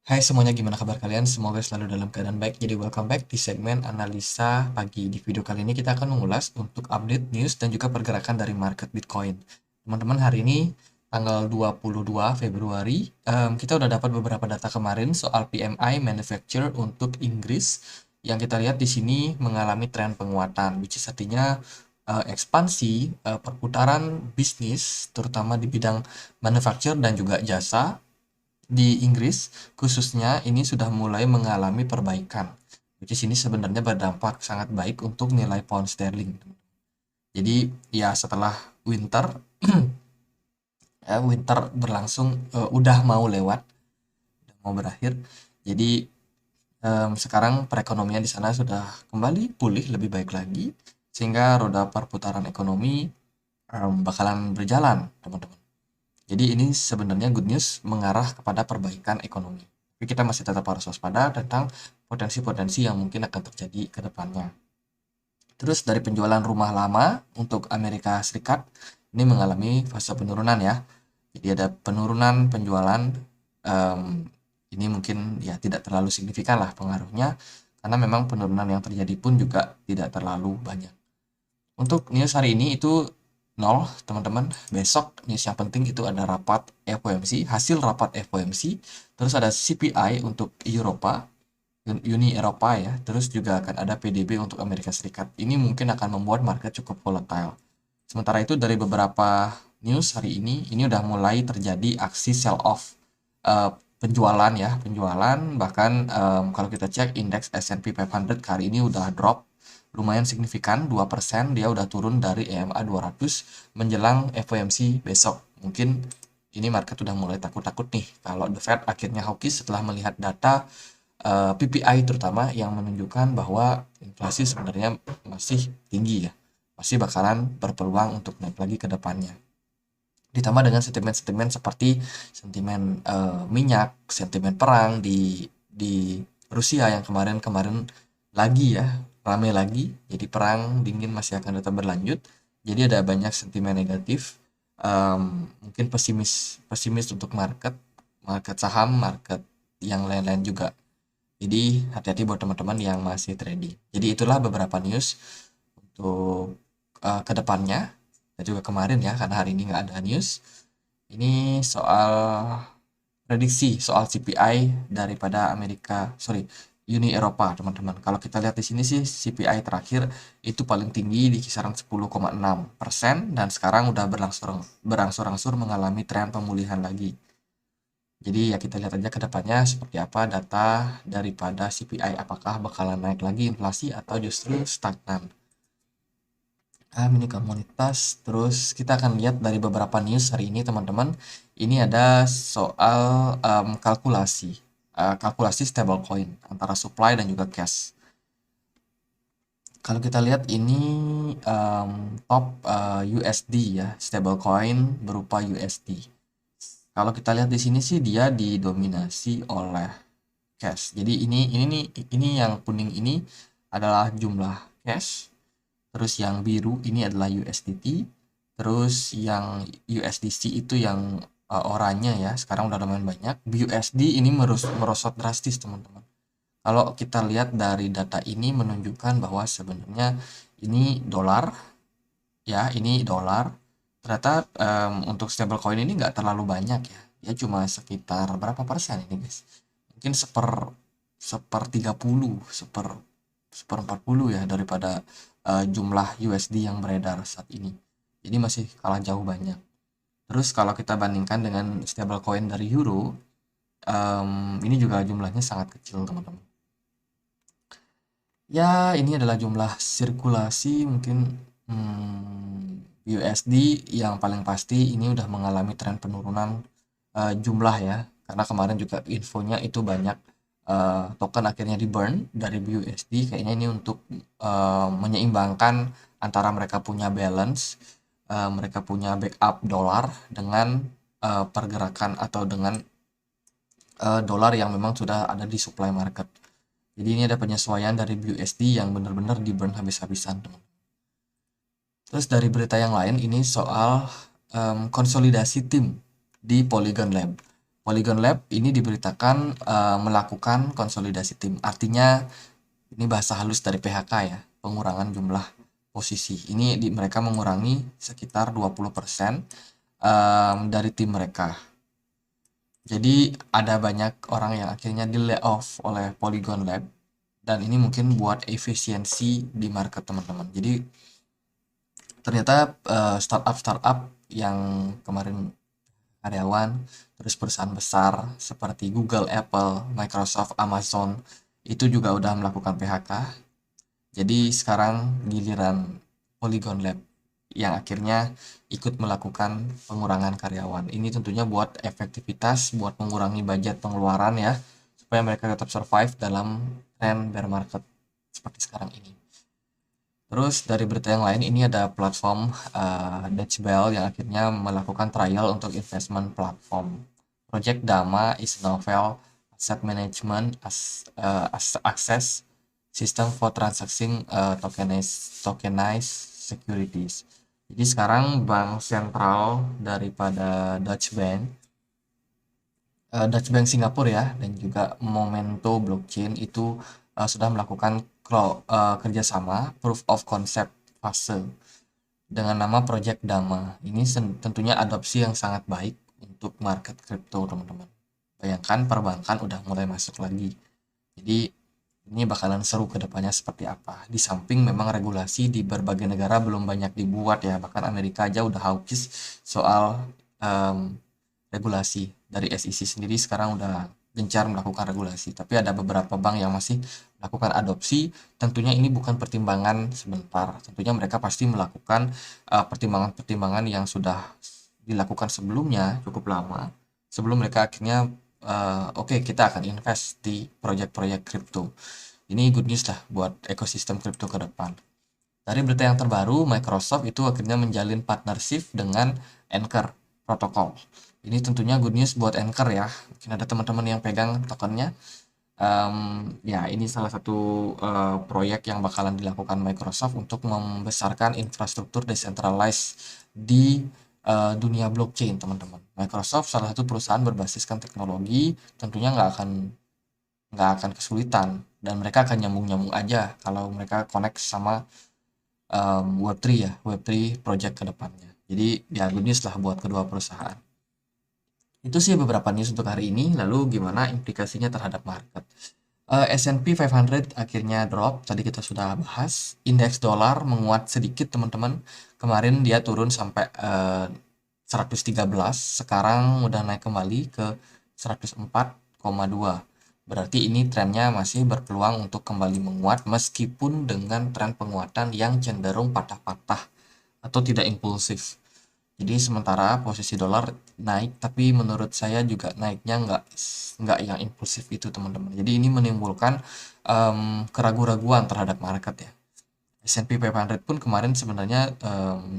Hai semuanya, gimana kabar kalian? Semoga selalu dalam keadaan baik. Jadi welcome back di segmen analisa pagi. Di video kali ini kita akan mengulas untuk update news dan juga pergerakan dari market Bitcoin. Teman-teman, hari ini tanggal 22 Februari, kita udah dapat beberapa data kemarin soal PMI manufacture untuk Inggris yang kita lihat di sini mengalami tren penguatan, which is artinya ekspansi perputaran bisnis terutama di bidang manufacture dan juga jasa di Inggris khususnya ini sudah mulai mengalami perbaikan. Which is ini sebenarnya berdampak sangat baik untuk nilai pound sterling. Jadi ya setelah winter winter berlangsung, udah mau lewat, udah mau berakhir. Jadi sekarang perekonomian di sana sudah kembali pulih lebih baik lagi sehingga roda perputaran ekonomi bakalan berjalan, teman-teman. Jadi ini sebenarnya good news mengarah kepada perbaikan ekonomi. Tapi kita masih tetap harus waspada tentang potensi-potensi yang mungkin akan terjadi ke depannya. Terus dari penjualan rumah lama untuk Amerika Serikat ini mengalami fase penurunan ya. Jadi ada penurunan penjualan, em, ini mungkin ya tidak terlalu signifikan lah pengaruhnya karena memang penurunan yang terjadi pun juga tidak terlalu banyak. Untuk news hari ini itu nol, teman-teman. Besok news yang penting itu ada rapat FOMC, hasil rapat FOMC, terus ada CPI untuk Eropa, Uni Eropa ya, terus juga akan ada PDB untuk Amerika Serikat. Ini mungkin akan membuat market cukup volatile. Sementara itu dari beberapa news hari ini udah mulai terjadi aksi sell off, eh, penjualan ya, penjualan bahkan kalau kita cek indeks S&P 500 hari ini udah drop lumayan signifikan 2%, dia udah turun dari EMA 200 menjelang FOMC besok. Mungkin ini market udah mulai takut-takut nih kalau The Fed akhirnya hawkish setelah melihat data PPI terutama yang menunjukkan bahwa inflasi sebenarnya masih tinggi ya. Masih bakalan berpeluang untuk naik lagi ke depannya. Ditambah dengan sentimen-sentimen seperti sentimen minyak, sentimen perang di Rusia yang kemarin-kemarin lagi ya, rame lagi. Jadi perang dingin masih akan tetap berlanjut. Jadi ada banyak sentimen negatif, mungkin pesimis pesimis untuk market, market saham, market yang lain-lain juga. Jadi hati-hati buat teman-teman yang masih trading. Jadi itulah beberapa news untuk ke depannya dan juga kemarin ya karena hari ini nggak ada news. Ini soal prediksi soal CPI daripada Uni Eropa, teman-teman. Kalau kita lihat di sini sih CPI terakhir itu paling tinggi di kisaran 10,6% dan sekarang udah berangsur-angsur mengalami tren pemulihan lagi. Jadi ya kita lihat aja ke depannya seperti apa data daripada CPI, apakah bakalan naik lagi inflasi atau justru stagnan. Ini komunitas, terus kita akan lihat dari beberapa news hari ini teman-teman. Ini ada soal kalkulasi stablecoin antara supply dan juga cash. Kalau kita lihat ini top USD ya, stablecoin berupa USD. Kalau kita lihat di sini sih dia didominasi oleh cash. Jadi ini yang kuning ini adalah jumlah cash. Terus yang biru ini adalah USDT. Terus yang USDC itu yang oranye ya. Sekarang udah lumayan banyak. BUSD ini merosot drastis, teman-teman. Kalau kita lihat dari data ini menunjukkan bahwa sebenarnya ini dolar ya, ini dolar. Ternyata untuk stablecoin ini nggak terlalu banyak ya. Ya cuma sekitar berapa persen ini, guys? Mungkin seper 30, seper 40 ya daripada jumlah USD yang beredar saat ini. Jadi masih kalah jauh banyak. Terus kalau kita bandingkan dengan stablecoin dari euro, ini juga jumlahnya sangat kecil, teman-teman. Ya, ini adalah jumlah sirkulasi mungkin USD yang paling pasti ini udah mengalami tren penurunan jumlah ya. Karena kemarin juga infonya itu banyak token akhirnya di burn dari BUSD. Kayaknya ini untuk menyeimbangkan antara mereka punya balance, mereka punya backup dolar dengan pergerakan atau dengan dolar yang memang sudah ada di supply market. Jadi ini ada penyesuaian dari BUSD yang benar-benar di burn habis-habisan, teman. Terus dari berita yang lain ini soal konsolidasi tim di Polygon Lab. Polygon Lab ini diberitakan melakukan konsolidasi tim. Artinya ini bahasa halus dari PHK ya, pengurangan jumlah posisi. Ini mereka mengurangi sekitar 20% dari tim mereka. Jadi ada banyak orang yang akhirnya di layoff oleh Polygon Lab, dan ini mungkin buat efisiensi di market teman-teman. Jadi ternyata startup yang kemarin karyawan, terus perusahaan besar seperti Google, Apple, Microsoft, Amazon itu juga udah melakukan PHK. Jadi sekarang giliran Polygon Lab yang akhirnya ikut melakukan pengurangan karyawan. Ini tentunya buat efektivitas, buat mengurangi budget pengeluaran ya, supaya mereka tetap survive dalam tren bear market seperti sekarang ini. Terus dari berita yang lain, ini ada platform Dutch Bell yang akhirnya melakukan trial untuk investment platform. Project Dama is novel asset management access system for transacting tokenized securities. Jadi sekarang bank sentral daripada Dutch Bank Singapura ya, dan juga Momento Blockchain itu sudah melakukan kerjasama proof of concept fase dengan nama Project Dama. Ini tentunya adopsi yang sangat baik untuk market crypto teman-teman. Bayangkan perbankan udah mulai masuk lagi. Jadi ini bakalan seru ke depannya seperti apa. Di samping memang regulasi di berbagai negara belum banyak dibuat ya. Bahkan Amerika aja udah hawkish soal regulasi. Dari SEC sendiri sekarang udah gencar melakukan regulasi. Tapi ada beberapa bank yang masih melakukan adopsi. Tentunya ini bukan pertimbangan sebentar. Tentunya mereka pasti melakukan pertimbangan-pertimbangan yang sudah dilakukan sebelumnya cukup lama. Sebelum mereka akhirnya oke, kita akan invest di proyek-proyek kripto. Ini good news lah buat ekosistem kripto ke depan. Dari berita yang terbaru, Microsoft itu akhirnya menjalin partnership dengan Anchor Protocol. Ini tentunya good news buat Anchor ya. Mungkin ada teman-teman yang pegang tokennya. Ya, ini salah satu proyek yang bakalan dilakukan Microsoft untuk membesarkan infrastruktur decentralized di dunia blockchain, teman-teman. Microsoft salah satu perusahaan berbasiskan teknologi, tentunya nggak akan kesulitan, dan mereka akan nyambung-nyambung aja kalau mereka connect sama Web3 ya, Web3 project ke depannya. Jadi ya good news lah buat kedua perusahaan. Itu sih beberapa news untuk hari ini. Lalu gimana implikasinya terhadap market? S&P 500 akhirnya drop. Tadi kita sudah bahas. Indeks dolar menguat sedikit teman-teman. Kemarin dia turun sampai 113. Sekarang udah naik kembali ke 104,2. Berarti ini trennya masih berpeluang untuk kembali menguat meskipun dengan tren penguatan yang cenderung patah-patah atau tidak impulsif. Jadi sementara posisi dolar naik, tapi menurut saya juga naiknya nggak yang impulsif itu teman-teman. Jadi ini menimbulkan keraguan-raguan terhadap market ya. S&P 500 pun kemarin sebenarnya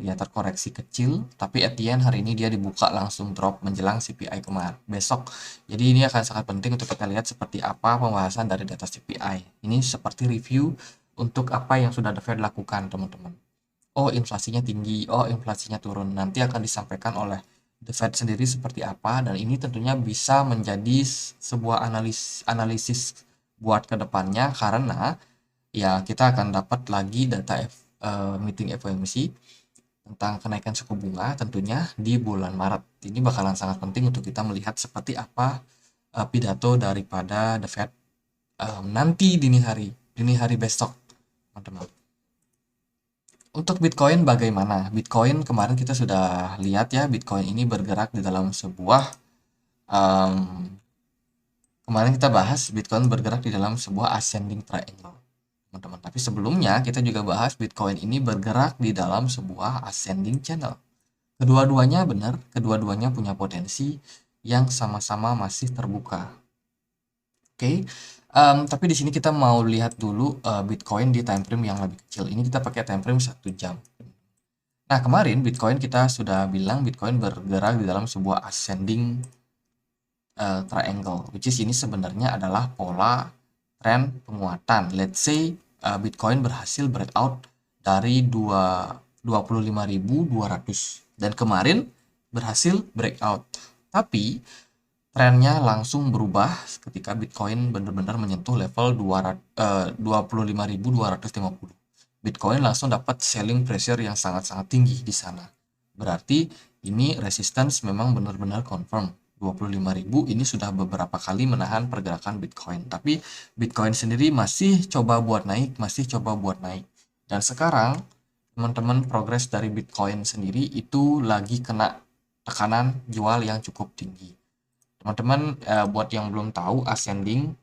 ya terkoreksi kecil, tapi at the end hari ini dia dibuka langsung drop menjelang CPI kemarin besok. Jadi ini akan sangat penting untuk kita lihat seperti apa pembahasan dari data CPI. Ini seperti review untuk apa yang sudah The Fed lakukan teman-teman. Oh inflasinya tinggi, oh inflasinya turun. Nanti akan disampaikan oleh The Fed sendiri seperti apa, dan ini tentunya bisa menjadi sebuah analisis buat kedepannya, karena ya kita akan dapat lagi data meeting FOMC tentang kenaikan suku bunga tentunya di bulan Maret. Ini bakalan sangat penting untuk kita melihat seperti apa pidato daripada The Fed nanti dini hari besok, teman-teman. Untuk Bitcoin bagaimana? Bitcoin kemarin kita sudah lihat ya, Bitcoin ini bergerak di dalam sebuah kemarin kita bahas Bitcoin bergerak di dalam sebuah ascending triangle, teman-teman. Tapi sebelumnya kita juga bahas Bitcoin ini bergerak di dalam sebuah ascending channel. Kedua-duanya benar, kedua-duanya punya potensi yang sama-sama masih terbuka. Oke. Tapi di sini kita mau lihat dulu Bitcoin di time frame yang lebih kecil. Ini kita pakai time frame 1 jam. Nah, kemarin Bitcoin kita sudah bilang Bitcoin bergerak di dalam sebuah ascending triangle, which is ini sebenarnya adalah pola tren penguatan. Let's say Bitcoin berhasil breakout dari 25.200 dan kemarin berhasil breakout. Tapi trennya langsung berubah ketika Bitcoin benar-benar menyentuh level 25.250. Bitcoin langsung dapat selling pressure yang sangat-sangat tinggi di sana. Berarti ini resistance memang benar-benar confirm. 25.000 ini sudah beberapa kali menahan pergerakan Bitcoin. Tapi Bitcoin sendiri masih coba buat naik, masih coba buat naik. Dan sekarang teman-teman progres dari Bitcoin sendiri itu lagi kena tekanan jual yang cukup tinggi. Teman-teman buat yang belum tahu ascending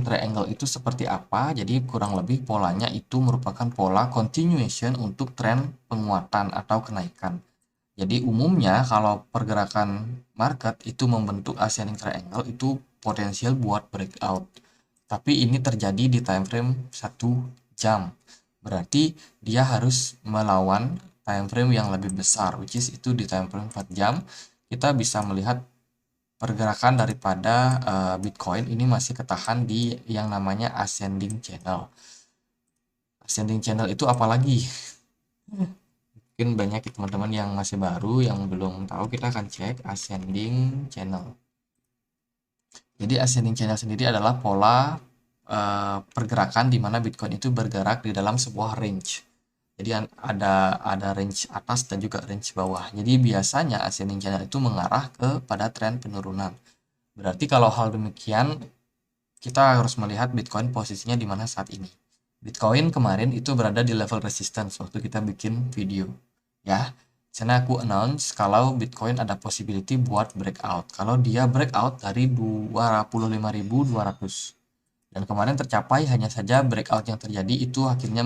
triangle itu seperti apa? Jadi kurang lebih polanya itu merupakan pola continuation untuk tren penguatan atau kenaikan. Jadi umumnya kalau pergerakan market itu membentuk ascending triangle itu potensial buat breakout. Tapi ini terjadi di time frame 1 jam. Berarti dia harus melawan time frame yang lebih besar, which is itu di time frame 4 jam. Kita bisa melihat pergerakan daripada Bitcoin ini masih ketahan di yang namanya ascending channel. Ascending channel itu apalagi? Mungkin banyak teman-teman yang masih baru yang belum tahu, kita akan cek ascending channel. Jadi ascending channel sendiri adalah pola pergerakan di mana Bitcoin itu bergerak di dalam sebuah range. Jadi ada range atas dan juga range bawah. Jadi biasanya ascending channel itu mengarah kepada tren penurunan. Berarti kalau hal demikian, kita harus melihat Bitcoin posisinya di mana saat ini. Bitcoin kemarin itu berada di level resistance waktu kita bikin video. Ya, sana aku announce kalau Bitcoin ada possibility buat breakout. Kalau dia breakout dari 25.200. Dan kemarin tercapai, hanya saja breakout yang terjadi itu akhirnya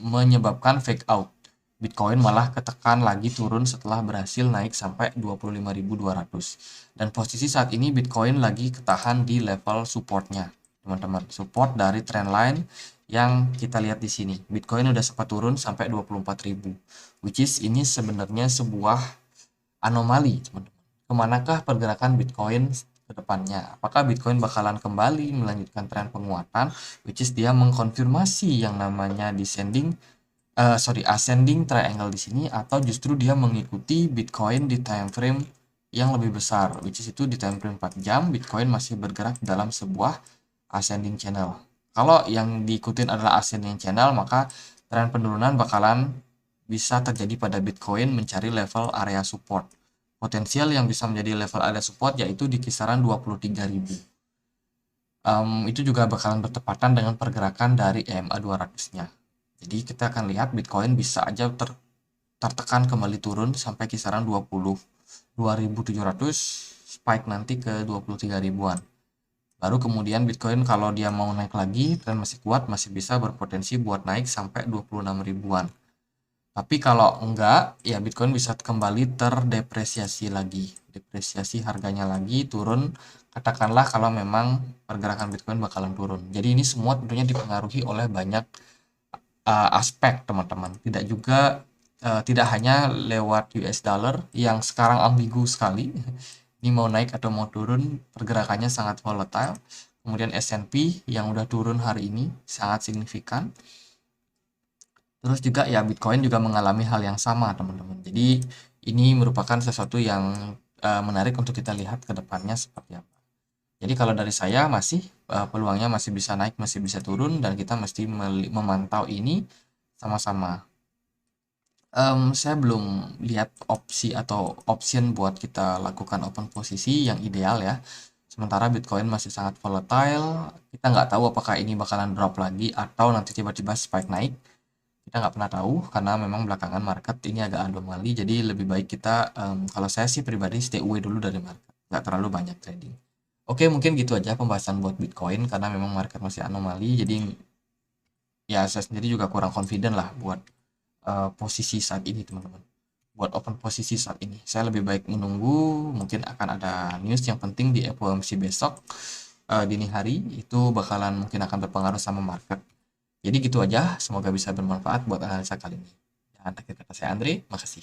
menyebabkan fake out. Bitcoin malah ketekan lagi turun setelah berhasil naik sampai 25.200. Dan posisi saat ini Bitcoin lagi ketahan di level supportnya, teman-teman. Support dari trendline yang kita lihat di sini. Bitcoin udah sempat turun sampai 24.000. Which is ini sebenarnya sebuah anomali, teman-teman. Kemanakah pergerakan Bitcoin ke depannya? Apakah Bitcoin bakalan kembali melanjutkan tren penguatan, which is dia mengkonfirmasi yang namanya ascending triangle di sini, atau justru dia mengikuti Bitcoin di time frame yang lebih besar, which is itu di time frame 4 jam Bitcoin masih bergerak dalam sebuah ascending channel. Kalau yang diikutin adalah ascending channel, maka tren penurunan bakalan bisa terjadi pada Bitcoin mencari level area support. Potensial yang bisa menjadi level area support yaitu di kisaran 23.000. Itu juga bakalan bertepatan dengan pergerakan dari EMA 200-nya. Jadi kita akan lihat Bitcoin bisa aja tertekan kembali turun sampai kisaran 22.700, spike nanti ke 23 ribuan. Baru kemudian Bitcoin kalau dia mau naik lagi, tren masih kuat, masih bisa berpotensi buat naik sampai 26 ribuan. Tapi kalau enggak, ya Bitcoin bisa kembali terdepresiasi lagi. Depresiasi harganya lagi, turun. Katakanlah kalau memang pergerakan Bitcoin bakalan turun. Jadi ini semua tentunya dipengaruhi oleh banyak aspek, teman-teman. Tidak hanya lewat US dollar yang sekarang ambigu sekali. Ini mau naik atau mau turun, pergerakannya sangat volatile. Kemudian S&P yang udah turun hari ini sangat signifikan. Terus juga ya Bitcoin juga mengalami hal yang sama, teman-teman. Jadi ini merupakan sesuatu yang menarik untuk kita lihat ke depannya seperti apa. Jadi kalau dari saya masih peluangnya masih bisa naik, masih bisa turun, dan kita mesti memantau ini sama-sama. Saya belum lihat opsi atau option buat kita lakukan open posisi yang ideal ya. Sementara Bitcoin masih sangat volatile, kita nggak tahu apakah ini bakalan drop lagi atau nanti tiba-tiba spike naik. Kita nggak pernah tahu karena memang belakangan market ini agak anomali. Jadi lebih baik kita, kalau saya sih pribadi stay away dulu dari market, nggak terlalu banyak trading. Oke, mungkin gitu aja pembahasan buat Bitcoin karena memang market masih anomali. Jadi ya saya sendiri juga kurang confident lah buat posisi saat ini, teman-teman. Buat open posisi saat ini, saya lebih baik menunggu. Mungkin akan ada news yang penting di FOMC besok dini hari, itu bakalan mungkin akan berpengaruh sama market. Jadi gitu aja, semoga bisa bermanfaat buat analisa kali ini. Dan akhir kata saya Andre, makasih.